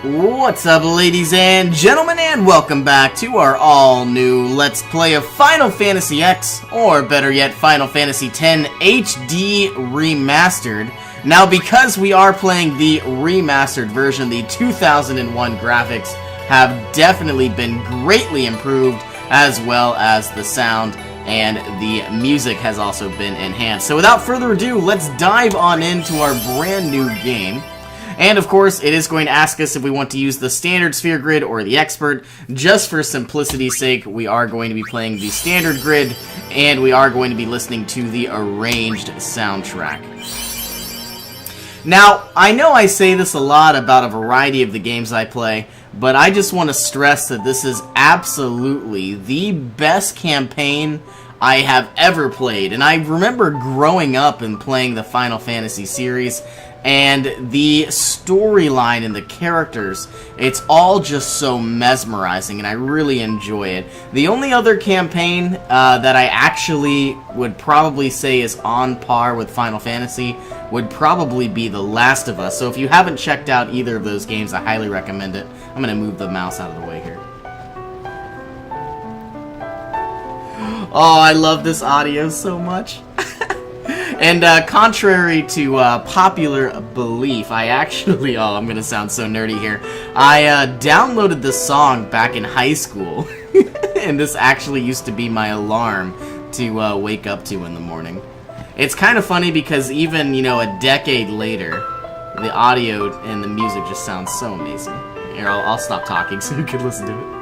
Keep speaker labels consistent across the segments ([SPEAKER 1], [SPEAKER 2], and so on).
[SPEAKER 1] What's up, ladies and gentlemen, and welcome back to our all-new Let's Play of Final Fantasy X, or better yet, Final Fantasy X HD Remastered. Now, because we are playing the remastered version, the 2001 graphics have definitely been greatly improved, as well as the sound, and the music has also been enhanced. So without further ado, let's dive on into our brand new game. And of course, it is going to ask us if we want to use the standard sphere grid or the expert. Just for simplicity's sake, we are going to be playing the standard grid, and we are going to be listening to the arranged soundtrack. Now, I know I say this a lot about a variety of the games I play, but I just want to stress that this is absolutely the best campaign I have ever played. And I remember growing up and playing the Final Fantasy series, and the storyline and the characters, it's all just so mesmerizing, and I really enjoy it. The only other campaign that I actually would probably say is on par with Final Fantasy would probably be The Last of Us. So if you haven't checked out either of those games, I highly recommend it. I'm going to move the mouse out of the way here. Oh, I love this audio so much. And contrary to popular belief, I actually, I'm going to sound so nerdy here, I downloaded this song back in high school, and this actually used to be my alarm to wake up to in the morning. It's kind of funny because even, a decade later, the audio and the music just sounds so amazing. Here, I'll stop talking so you can listen to it.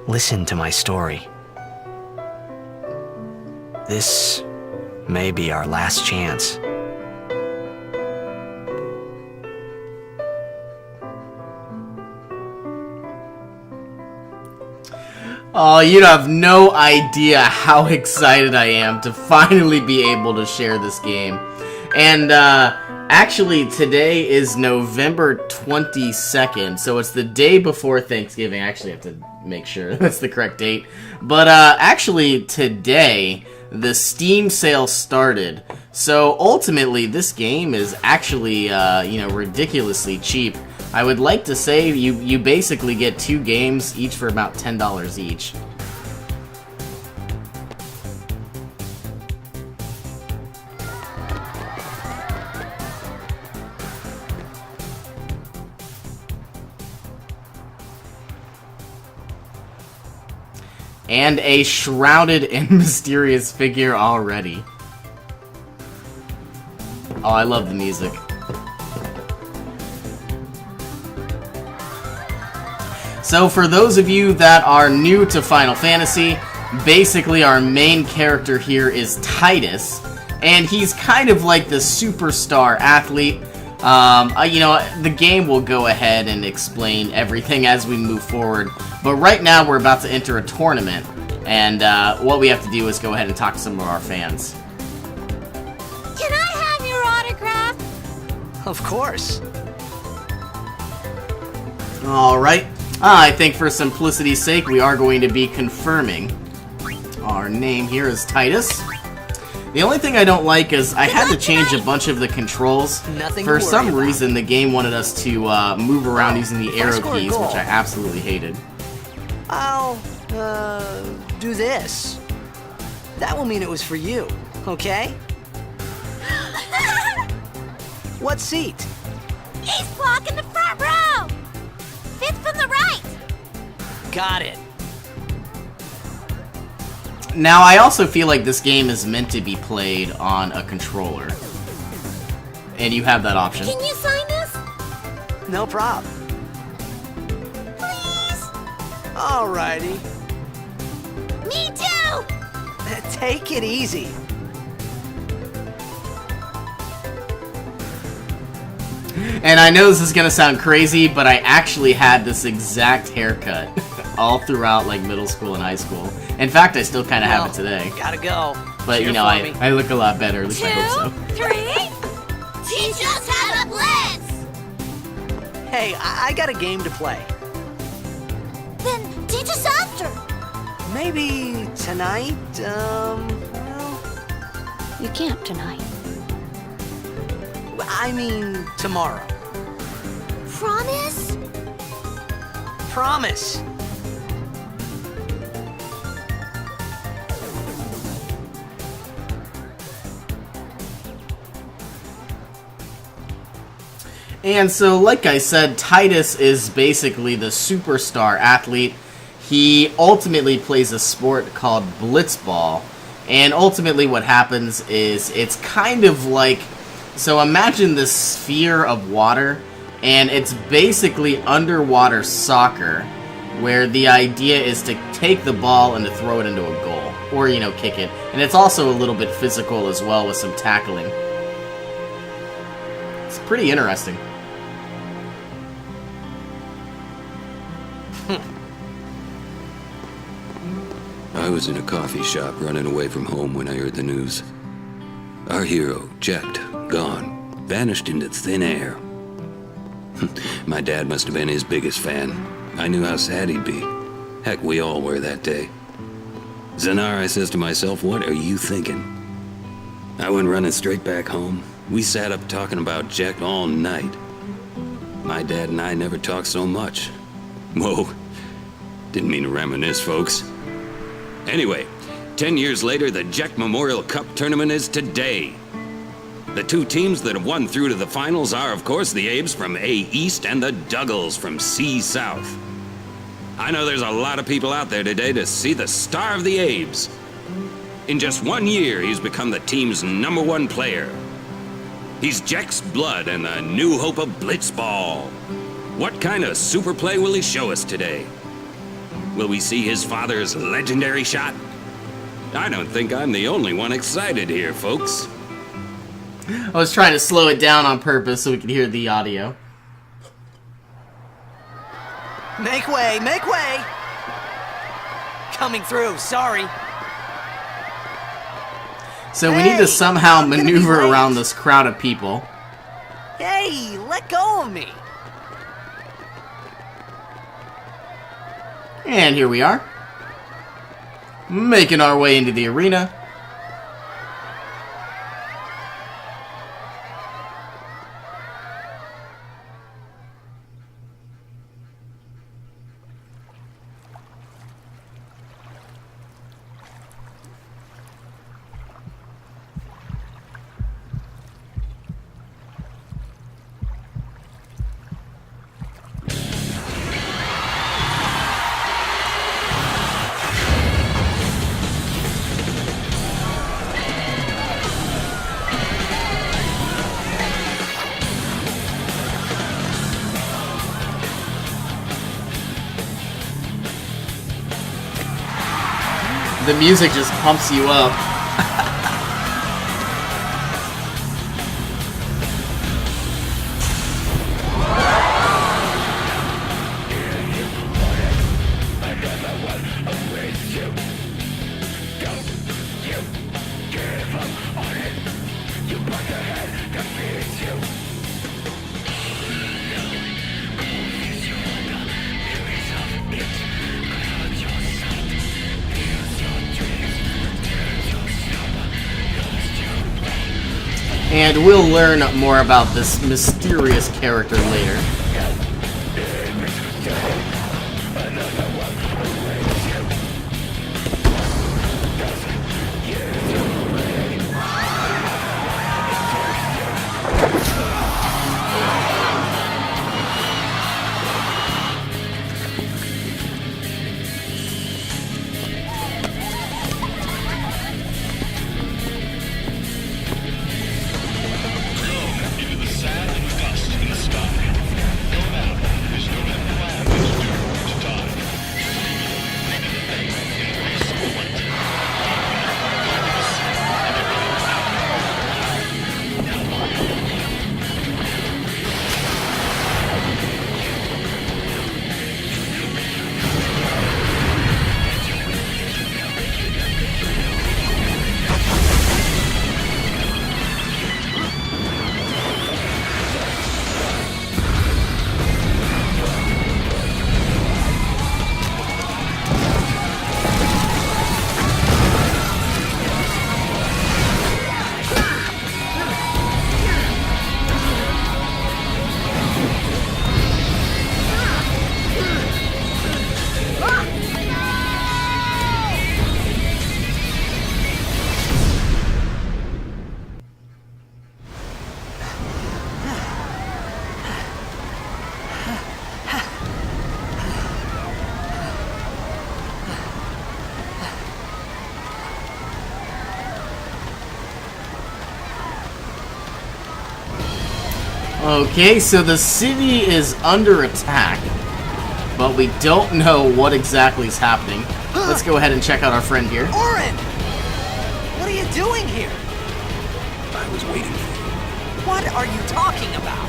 [SPEAKER 2] Listen to my story. This may be our last chance.
[SPEAKER 1] Oh, you have no idea how excited I am to finally be able to share this game. And, actually, today is November 22nd, so it's the day before Thanksgiving. I actually have to make sure that's the correct date. But, actually, today, the Steam sale started. So, ultimately, this game is actually, ridiculously cheap. I would like to say you basically get 2 games, each for about $10 each. And a shrouded and mysterious figure already. Oh, I love the music. So for those of you that are new to Final Fantasy, basically our main character here is Titus, and he's kind of like the superstar athlete. The game will go ahead and explain everything as we move forward. But right now, we're about to enter a tournament, and what we have to do is go ahead and talk to some of our fans.
[SPEAKER 3] Can I have your autograph?
[SPEAKER 2] Of course.
[SPEAKER 1] Alright. I think for simplicity's sake, we are going to be confirming. Our name here is Titus. The only thing I don't like is I had to change a bunch of the controls. For some reason, the game wanted us to move around using the arrow keys, which I absolutely hated.
[SPEAKER 2] I'll, do this. That will mean it was for you, okay? What seat?
[SPEAKER 3] He's blocking the front row! 5th from the right!
[SPEAKER 2] Got it.
[SPEAKER 1] Now, I also feel like this game is meant to be played on a controller. And you have that option.
[SPEAKER 3] Can you sign this?
[SPEAKER 2] No prob. Alrighty.
[SPEAKER 3] Me too!
[SPEAKER 2] Take it easy.
[SPEAKER 1] And I know this is gonna sound crazy, but I actually had this exact haircut all throughout like middle school and high school. In fact, I still kind of have it today.
[SPEAKER 2] Gotta go.
[SPEAKER 1] But
[SPEAKER 2] Cheer
[SPEAKER 1] you know,
[SPEAKER 2] for me.
[SPEAKER 1] I look a lot better. At least I hope
[SPEAKER 3] 2, 3. Teach us how to blitz!
[SPEAKER 2] Hey, I got a game to play.
[SPEAKER 3] Then teach us after.
[SPEAKER 2] Maybe tonight, well,
[SPEAKER 3] You can't tonight.
[SPEAKER 2] I mean tomorrow.
[SPEAKER 3] Promise?
[SPEAKER 2] Promise.
[SPEAKER 1] And so, like I said, Titus is basically the superstar athlete. He ultimately plays a sport called blitzball. And ultimately what happens is it's kind of like... So imagine this sphere of water, and it's basically underwater soccer, where the idea is to take the ball and to throw it into a goal. Or, you know, kick it. And it's also a little bit physical as well with some tackling. It's pretty interesting.
[SPEAKER 4] I was in a coffee shop running away from home when I heard the news. Our hero, checked, gone, vanished into thin air. My dad must have been his biggest fan. I knew how sad he'd be. Heck, we all were that day. Zanar, I says to myself, what are you thinking? I went running straight back home. We sat up talking about Jack all night. My dad and I never talked so much. Whoa, didn't mean to reminisce, folks. Anyway, 10 years later, the Jack Memorial Cup tournament is today. The two teams that have won through to the finals are, of course, the Abes from A East and the Duggles from C South. I know there's a lot of people out there today to see the star of the Abes. In just 1 year, he's become the team's #1 player. He's Jack's blood and the new hope of blitzball. What kind of super play will he show us today? Will we see his father's legendary shot? I don't think I'm the only one excited here, folks.
[SPEAKER 1] I was trying to slow it down on purpose so we could hear the audio.
[SPEAKER 2] Make way, make way! Coming through, sorry.
[SPEAKER 1] So we need to somehow
[SPEAKER 2] I'm gonna be
[SPEAKER 1] maneuver
[SPEAKER 2] late.
[SPEAKER 1] around this crowd of people.
[SPEAKER 2] Hey, let go of me.
[SPEAKER 1] And here we are. Making our way into the arena. The music just pumps you up. And we'll learn more about this mysterious character later. Okay, so the city is under attack, but we don't know what exactly is happening. Let's go ahead and check out our friend here.
[SPEAKER 2] Orin! What are you doing here?
[SPEAKER 4] I was waiting for you.
[SPEAKER 2] What are you talking about?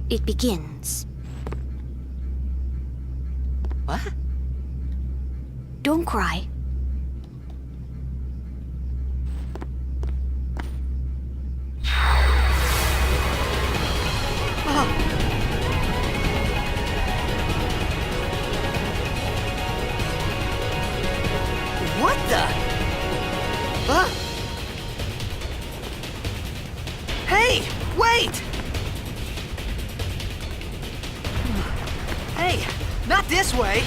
[SPEAKER 3] It begins.
[SPEAKER 2] What?
[SPEAKER 3] Don't cry.
[SPEAKER 2] What the? Huh? Hey, wait! Hey, not this way!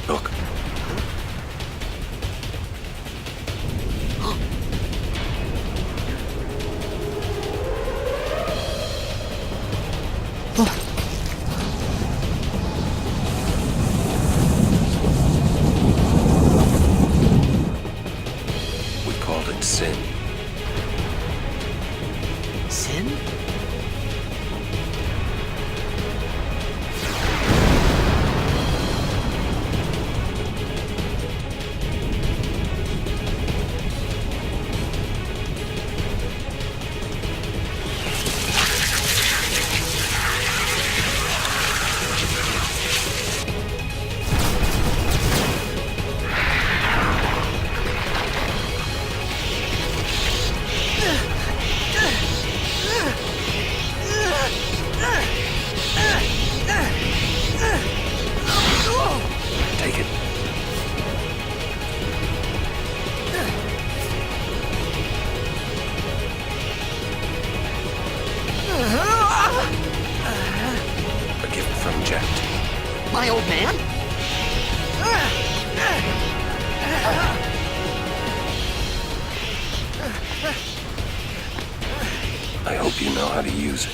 [SPEAKER 4] Look. We called it sin.
[SPEAKER 2] Sin?
[SPEAKER 4] Take it. A gift from Jet.
[SPEAKER 2] My old man?
[SPEAKER 4] I hope you know how to use it.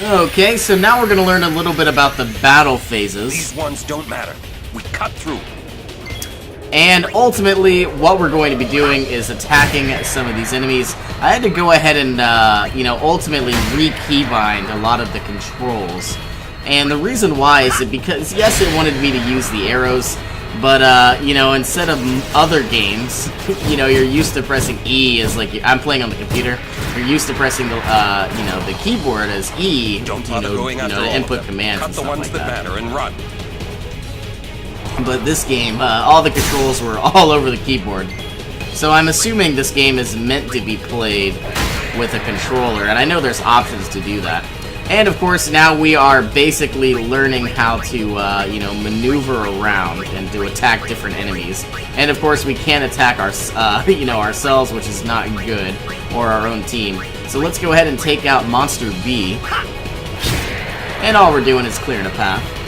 [SPEAKER 1] Okay, so now we're going to learn a little bit about the battle phases.
[SPEAKER 4] These ones don't matter. We cut through.
[SPEAKER 1] And ultimately, what we're going to be doing is attacking some of these enemies. I had to go ahead and, ultimately re-keybind a lot of the controls. And the reason why is that because, yes, it wanted me to use the arrows, but, instead of other games, you're used to pressing E as, I'm playing on the computer. You're used to pressing the, the keyboard as E,
[SPEAKER 4] Don't bother going after
[SPEAKER 1] to
[SPEAKER 4] all
[SPEAKER 1] input
[SPEAKER 4] of them.
[SPEAKER 1] commands
[SPEAKER 4] Cut
[SPEAKER 1] and
[SPEAKER 4] the
[SPEAKER 1] stuff
[SPEAKER 4] ones
[SPEAKER 1] like
[SPEAKER 4] that
[SPEAKER 1] that.
[SPEAKER 4] matter and run.
[SPEAKER 1] But this game, all the controls were all over the keyboard. So I'm assuming this game is meant to be played with a controller, and I know there's options to do that. And of course, now we are basically learning how to, maneuver around and to attack different enemies. And of course, we can't attack ourselves, which is not good, or our own team. So let's go ahead and take out Monster B. And all we're doing is clearing a path.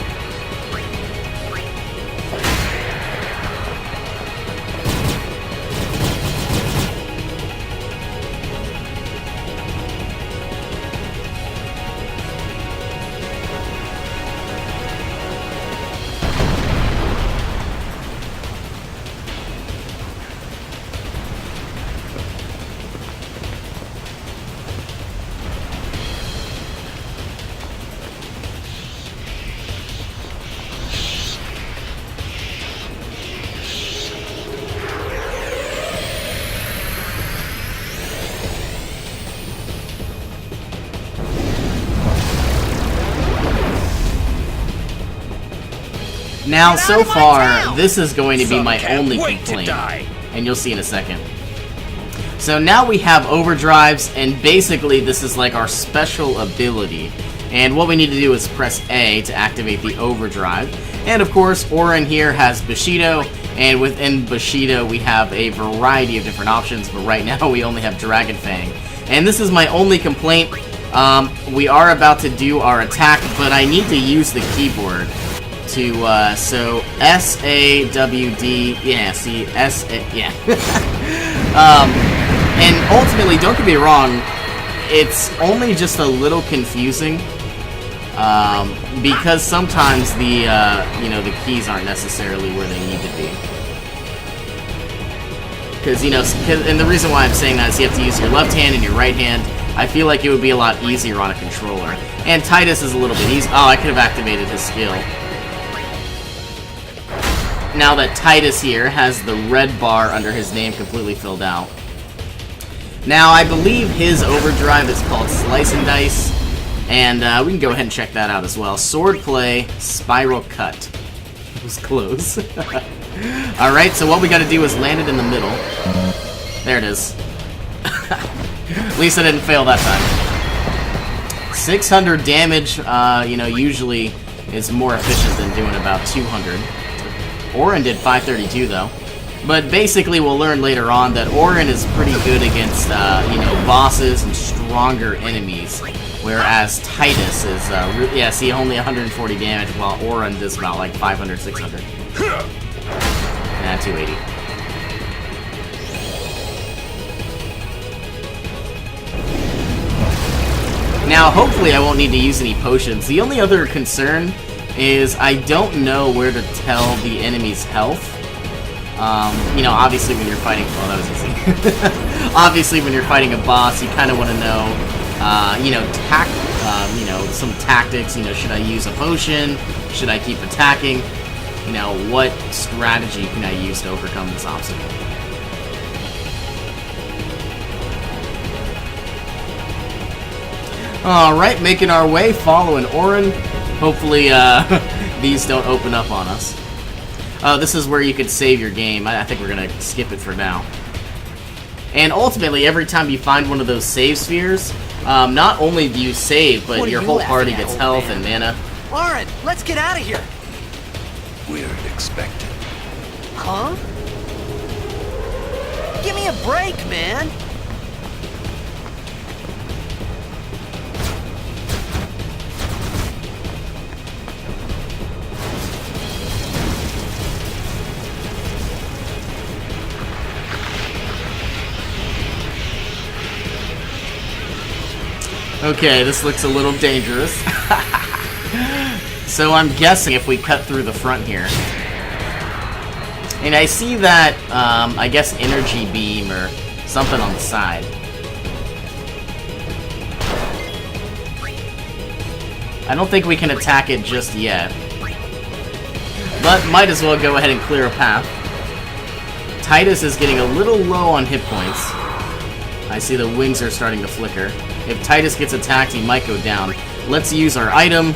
[SPEAKER 1] Now, so far, this is going to be my only complaint, and you'll see in a second. So now we have overdrives, and basically this is like our special ability. And what we need to do is press A to activate the overdrive. And of course, Orin here has Bushido, And within Bushido, we have a variety of different options, but right now we only have Dragon Fang. And this is my only complaint. We are about to do our attack, but I need to use the keyboard to, so S-A-W-D, yeah, see, S-A, yeah. And ultimately, don't get me wrong, it's only just a little confusing, because sometimes the, you know, the keys aren't necessarily where they need to be. Because, you know, and the reason why I'm saying that is you have to use your left hand and your right hand. I feel like it would be a lot easier on a controller. And Titus is a little bit easy. Oh, I could have activated his skill. Now that Titus here has the red bar under his name completely filled out. Now, I believe his overdrive is called Slice and Dice. And we can go ahead and check that out as well. Swordplay, Spiral Cut. It was close. Alright, so what we gotta do is land it in the middle. There it is. At least I didn't fail that time. 600 damage, you know, usually is more efficient than doing about 200. Orin did 532 though. But basically we'll learn later on that Orin is pretty good against, you know, bosses and stronger enemies. Whereas Titus is, yeah, see, only 140 damage, while Orin does about like 500, 600. Nah, 280. Now, hopefully I won't need to use any potions. The only other concern is I don't know where to tell the enemy's health. You know, obviously when you're fighting... Oh, that was easy. Obviously when you're fighting a boss, you kind of want to know, you know, you know, some tactics. You know, should I use a potion? Should I keep attacking? You know, what strategy can I use to overcome this obstacle? Alright, making our way, following Orin. Hopefully, these don't open up on us. This is where you could save your game. I think we're gonna skip it for now. And ultimately, every time you find one of those save spheres, not only do you save, but your whole party gets health and mana.
[SPEAKER 2] Orin, let's get out of here!
[SPEAKER 4] We're expected.
[SPEAKER 2] Huh? Give me a break, man!
[SPEAKER 1] Okay, this looks a little dangerous. So I'm guessing if we cut through the front here. And I see that, I guess energy beam or something on the side. I don't think we can attack it just yet. But might as well go ahead and clear a path. Titus is getting a little low on hit points. I see the wings are starting to flicker. If Titus gets attacked, he might go down. Let's use our item,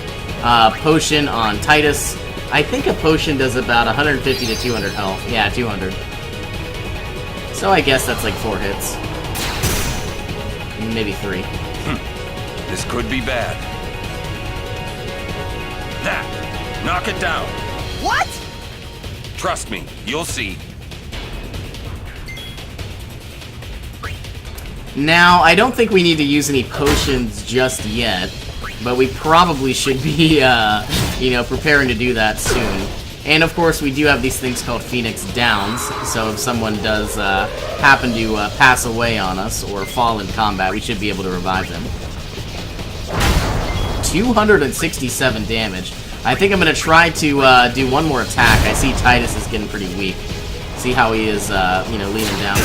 [SPEAKER 1] potion on Titus. I think a potion does about 150 to 200 health. Yeah, 200. So I guess that's like 4 hits. Maybe 3.
[SPEAKER 5] This could be bad. That! Knock it down!
[SPEAKER 2] What?
[SPEAKER 5] Trust me, you'll see.
[SPEAKER 1] Now, I don't think we need to use any potions just yet, but we probably should be, you know, preparing to do that soon. And of course, we do have these things called Phoenix Downs, so if someone does happen to pass away on us or fall in combat, we should be able to revive them. 267 damage. I think I'm going to try to do one more attack. I see Titus is getting pretty weak. See how he is, you know, leaning down.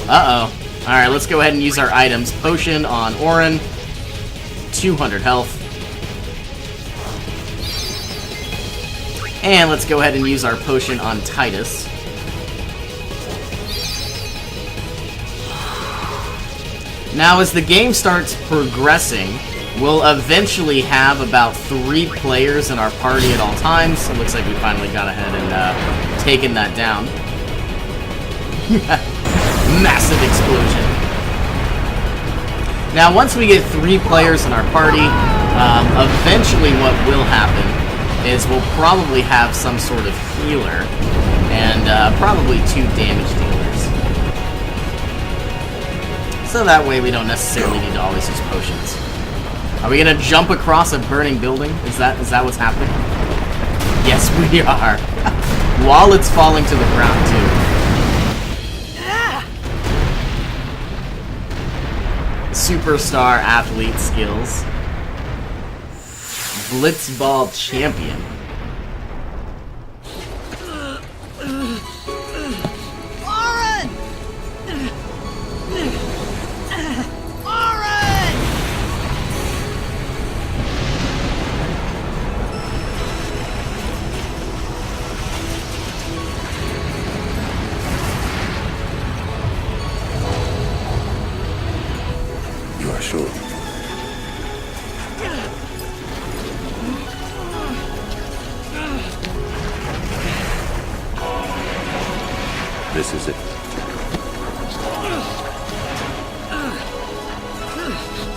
[SPEAKER 1] Uh-oh. Alright, let's go ahead and use our items. Potion on Orin. 200 health. And let's go ahead and use our potion on Titus. Now, as the game starts progressing, we'll eventually have about 3 players in our party at all times. It looks like we finally got ahead and taken that down. Massive explosion. Now, once we get 3 players in our party, Eventually what will happen is we'll probably have some sort of healer and probably 2 damage dealers. So that way we don't necessarily need to always use potions. Are we gonna jump across a burning building? Is that what's happening? Yes, we are. While it's falling to the ground too. Superstar athlete skills. Blitzball champion.
[SPEAKER 2] Oren! Oren!
[SPEAKER 4] You are sure? This is it.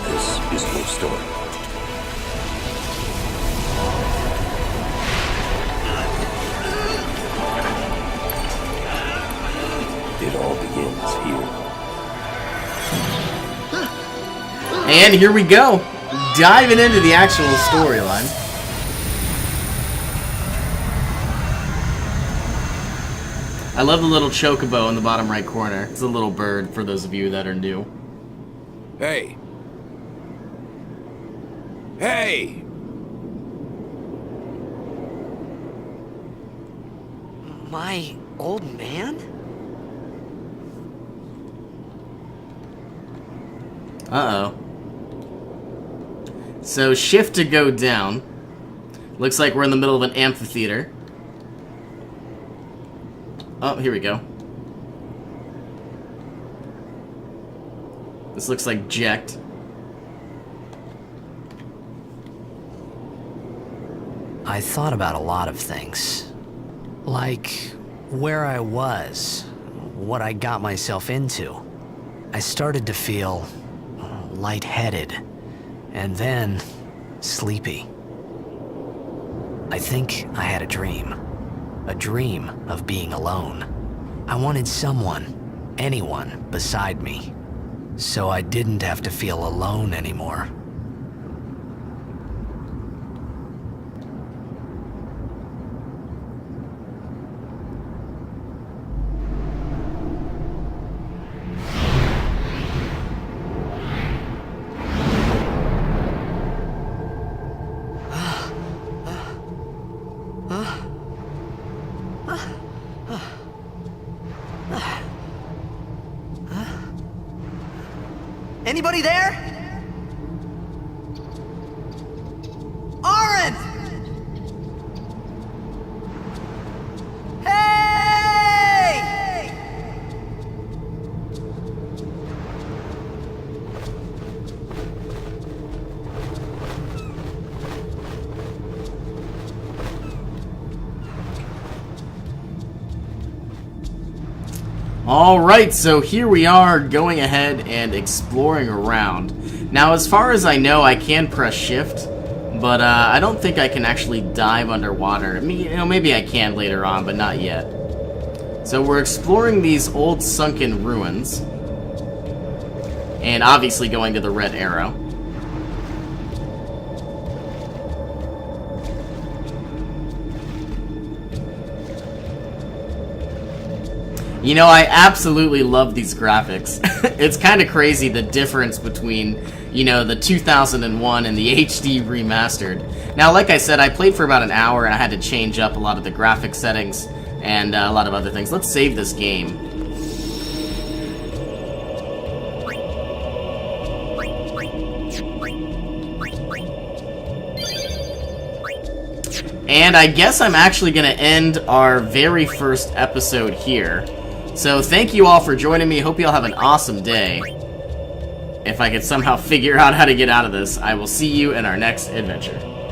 [SPEAKER 4] This is your story. It all begins here.
[SPEAKER 1] And here we go. Diving into the actual storyline. I love the little chocobo in the bottom right corner. It's a little bird for those of you that are new.
[SPEAKER 5] Hey. Hey!
[SPEAKER 2] My old man?
[SPEAKER 1] Uh-oh. So shift to go down. Looks like we're in the middle of an amphitheater. Oh, here we go. This looks like Jekt.
[SPEAKER 2] I thought about a lot of things. Like where I was, what I got myself into. I started to feel lightheaded, and then sleepy. I think I had a dream of being alone. I wanted someone, anyone beside me, so I didn't have to feel alone anymore. Anybody there? Oren! Hey!
[SPEAKER 1] Alright, so here we are going ahead and exploring around. Now, as far as I know, I can press shift, but I don't think I can actually dive underwater. I mean, you know, maybe I can later on, but not yet. So we're exploring these old sunken ruins, and obviously going to the red arrow. You know, I absolutely love these graphics. It's kind of crazy the difference between, you know, the 2001 and the HD Remastered. Now, like I said, I played for about an hour and I had to change up a lot of the graphic settings and a lot of other things. Let's save this game. And I guess I'm actually going to end our very first episode here. So thank you all for joining me. Hope you all have an awesome day. If I could somehow figure out how to get out of this, I will see you in our next adventure.